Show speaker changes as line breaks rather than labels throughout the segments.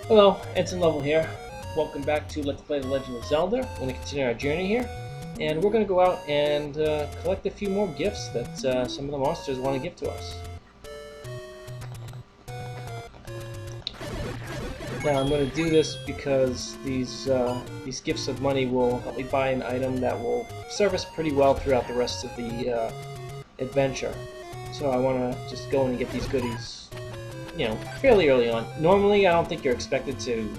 Hello, Ensign Level here. Welcome back to Let's Play The Legend of Zelda. We're going to continue our journey here, and we're going to go out and collect a few more gifts that some of the monsters want to give to us. Now I'm going to do this because these gifts of money will help me buy an item that will serve us pretty well throughout the rest of the adventure. So I want to just go in and get these goodies, fairly early on. Normally, I don't think you're expected to,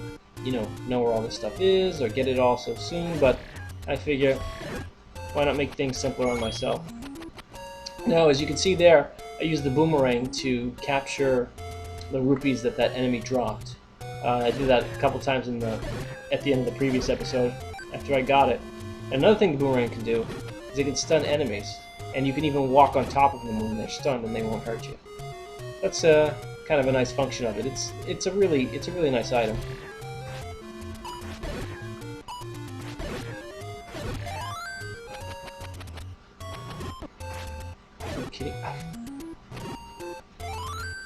know where all this stuff is or get it all so soon, but I figure, why not make things simpler on myself? Now, as you can see there, I used the boomerang to capture the rupees that enemy dropped. I did that a couple times at the end of the previous episode, after I got it. Another thing the boomerang can do is it can stun enemies, and you can even walk on top of them when they're stunned and they won't hurt you. That's kind of a nice function of it. It's a really nice item. Okay.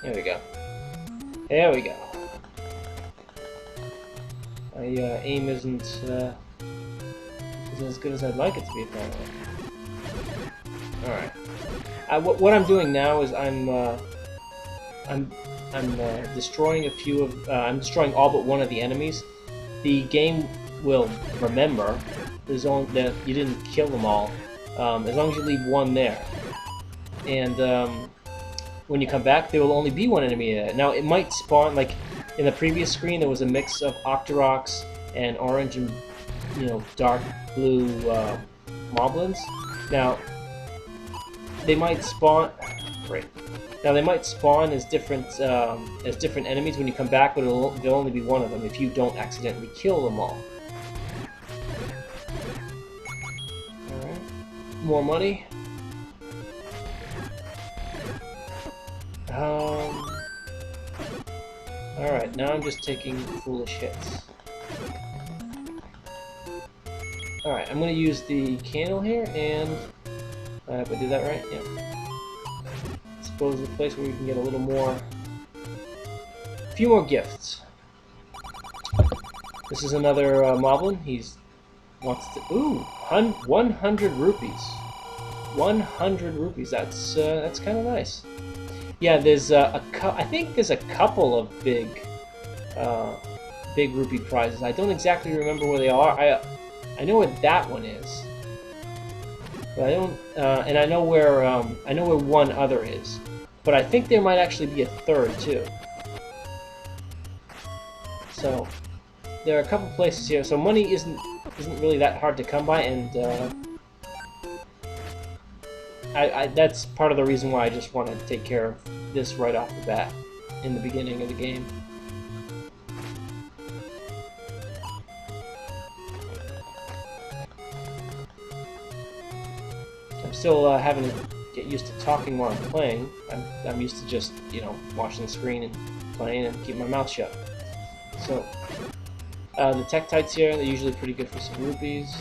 There we go. There we go. My aim isn't as good as I'd like it to be, apparently. Alright. What I'm doing now is I'm destroying a few of I'm destroying all but one of the enemies. The game will remember there's only that you didn't kill them all, as long as you leave one there. And when you come back, there will only be one enemy there. Now it might spawn, like in the previous screen, there was a mix of Octoroks and orange and dark blue moblins. Now they might spawn. Great. Now they might spawn as different enemies when you come back, but there'll only be one of them if you don't accidentally kill them all. Alright. More money. Alright, now I'm just taking foolish hits. Alright, I'm gonna use the candle here, and if I did that right, yeah. Suppose a place where we can get a little more, a few more gifts. This is another moblin. He's wants to 100 rupees. 100 rupees. That's kind of nice. Yeah, there's I think there's a couple of big rupee prizes. I don't exactly remember where they are. I know where that one is, but I don't. And I know where one other is, but I think there might actually be a third too. So there are a couple places here. So money isn't really that hard to come by, and that's part of the reason why I just want to take care of this right off the bat in the beginning of the game. I'm still having to get used to talking while I'm playing. I'm used to just, watching the screen and playing and keep my mouth shut. So, the Tektites here, they're usually pretty good for some rupees.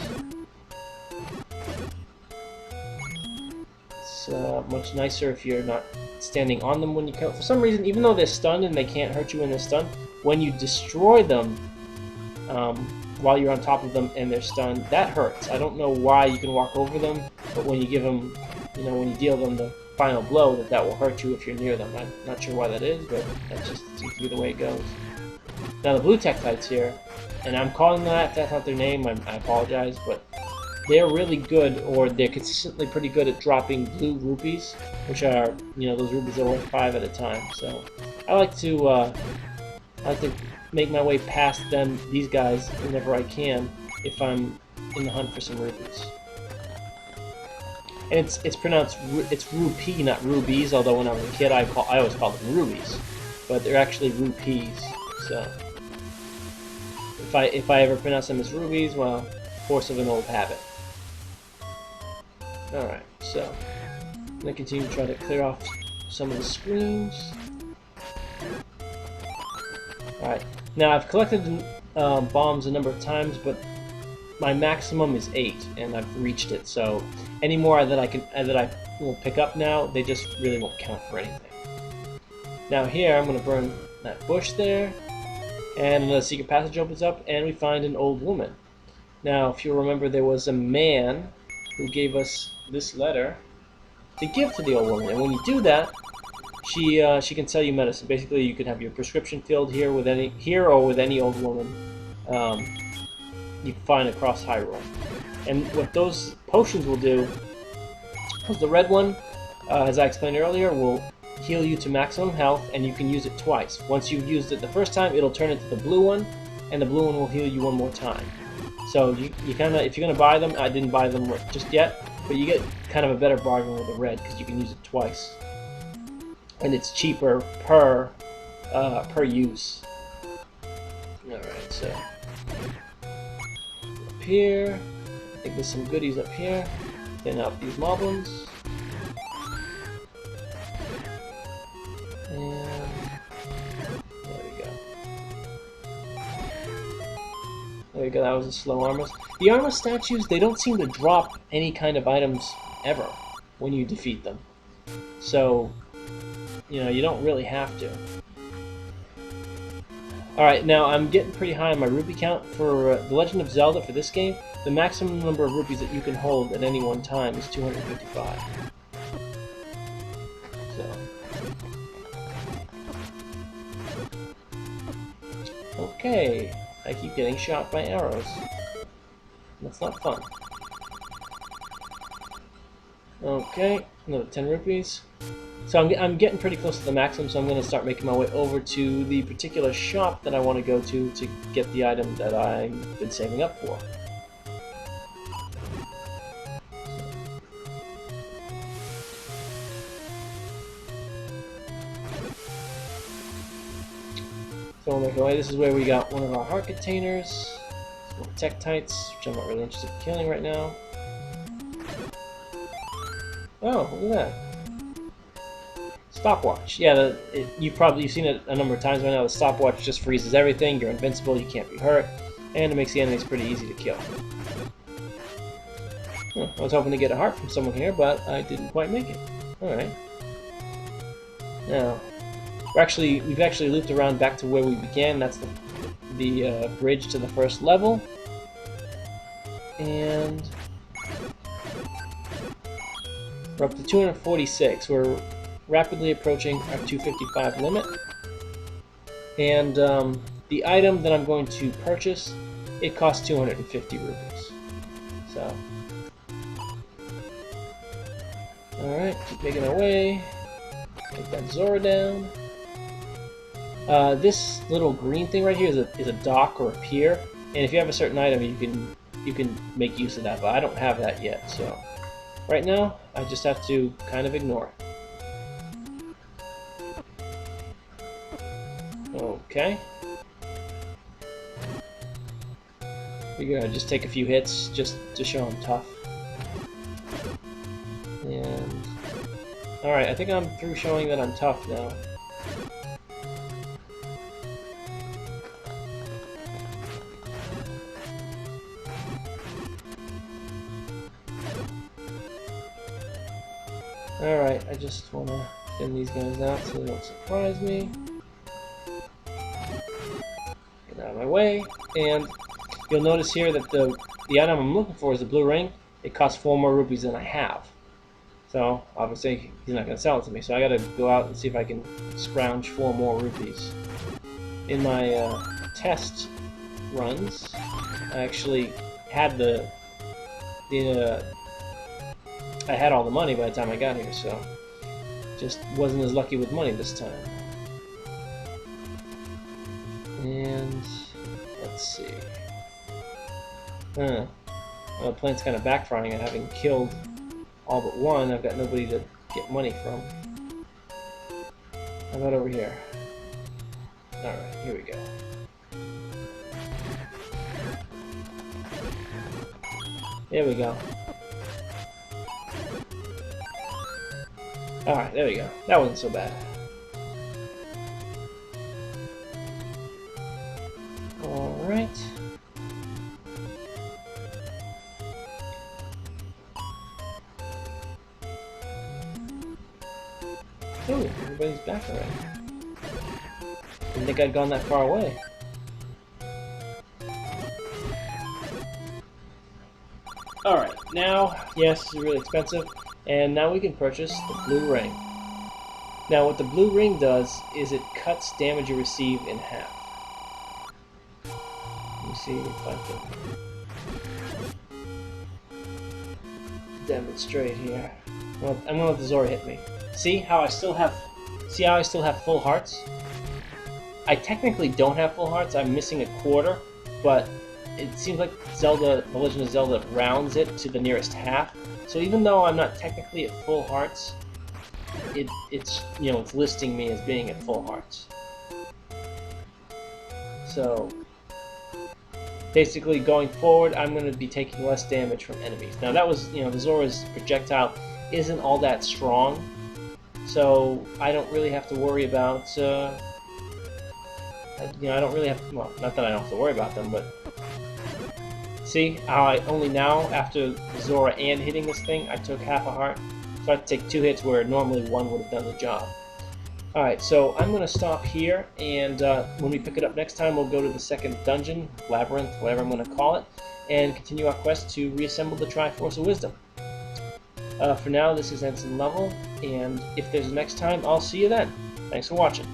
It's much nicer if you're not standing on them when you kill. For some reason, even though they're stunned and they can't hurt you when they're stunned, when you destroy them while you're on top of them and they're stunned, that hurts. I don't know why. You can walk over them, but when you give them, when you deal them the final blow, that will hurt you if you're near them. I'm not sure why that is, but that just seems to be the way it goes. Now the blue Tektites here, and I'm calling them that. That's not their name. I apologize, but they're really good, or they're consistently pretty good at dropping blue rupees, which are, those rupees are worth 5 at a time. So I like to make my way past these guys, whenever I can, if I'm in the hunt for some rupees. And it's pronounced rupee, not rubies. Although when I was a kid, I always called them rubies, but they're actually rupees. So if I ever pronounce them as rubies, well, force of an old habit. Alright, so I'm going to continue to try to clear off some of the screens. Alright, now I've collected bombs a number of times, but my maximum is 8, and I've reached it, so any more that I will pick up now, they just really won't count for anything. Now here, I'm going to burn that bush there, And a secret passage opens up, and we find an old woman. Now, if you remember, there was a man who gave us this letter to give to the old woman, and when you do that, she can sell you medicine. Basically, you can have your prescription filled here or with any old woman you can find across Hyrule. And what those potions will do is the red one, as I explained earlier, will heal you to maximum health, and you can use it twice. Once you've used it the first time, it'll turn into the blue one, and the blue one will heal you one more time. So you kind of, if you're gonna buy them, I didn't buy them just yet, but you get kind of a better bargain with the red because you can use it twice, and it's cheaper per use. All right, so up here, I think there's some goodies up here. Thin out these moblins. And there we go. There we go, that was a slow armor. The armor statues, they don't seem to drop any kind of items ever when you defeat them. So, you know, you don't really have to. Alright, now I'm getting pretty high on my rupee count. For The Legend of Zelda, for this game, the maximum number of rupees that you can hold at any one time is 255. So. Okay, I keep getting shot by arrows. That's not fun. Okay, another 10 rupees. So I'm getting pretty close to the maximum, so I'm going to start making my way over to the particular shop that I want to go to get the item that I've been saving up for. So we'll make our way. This is where we got one of our heart containers, some Tektites, which I'm not really interested in killing right now. Oh, look at that. Stopwatch. Yeah, you've seen it a number of times by now. The stopwatch just freezes everything. You're invincible. You can't be hurt, and it makes the enemies pretty easy to kill. I was hoping to get a heart from someone here, but I didn't quite make it. All right. Now, we've actually looped around back to where we began. That's the bridge to the first level, and we're up to 246. We're rapidly approaching our 255 limit, and the item that I'm going to purchase, it costs 250 rupees. So, all right, keep making our way. Take that Zora down. This little green thing right here is a dock or a pier, and if you have a certain item, you can make use of that. But I don't have that yet, so right now I just have to kind of ignore it. Okay. Figure I'd just take a few hits just to show I'm tough. And alright, I think I'm through showing that I'm tough now. Alright, I just want to thin these guys out so they don't surprise me. Get out of my way, and you'll notice here that the item I'm looking for is the blue ring. It costs 4 more rupees than I have. So, obviously, he's not going to sell it to me, so I got to go out and see if I can scrounge 4 more rupees. In my test runs, I actually had I had all the money by the time I got here, so just wasn't as lucky with money this time. And let's see. Well, the plan's kind of backfiring. Having killed all but one, I've got nobody to get money from. How about over here? Alright, here we go. There we go. Alright, there we go. That wasn't so bad. Alright. Oh, everybody's back already. Didn't think I'd gone that far away. Alright, now, yes, this is really expensive, and now we can purchase the blue ring. Now what the blue ring does is it cuts damage you receive in half. Let me see if I can demonstrate here. I'm gonna let the Zora hit me. See how I still have full hearts? I technically don't have full hearts, I'm missing a quarter, but it seems like Zelda, The Legend of Zelda rounds it to the nearest half. So even though I'm not technically at full hearts, it's listing me as being at full hearts. So basically going forward, I'm going to be taking less damage from enemies. Now that was, the Zora's projectile isn't all that strong, so I don't really have to worry about, I don't really have, well, not that I don't have to worry about them, but see how I only now, after Zora and hitting this thing, I took half a heart. So I have to take 2 hits where normally 1 would have done the job. Alright, so I'm going to stop here, and when we pick it up next time, we'll go to the second dungeon, labyrinth, whatever I'm going to call it, and continue our quest to reassemble the Triforce of Wisdom. For now, this is Ensign Level, and if there's a next time, I'll see you then. Thanks for watching.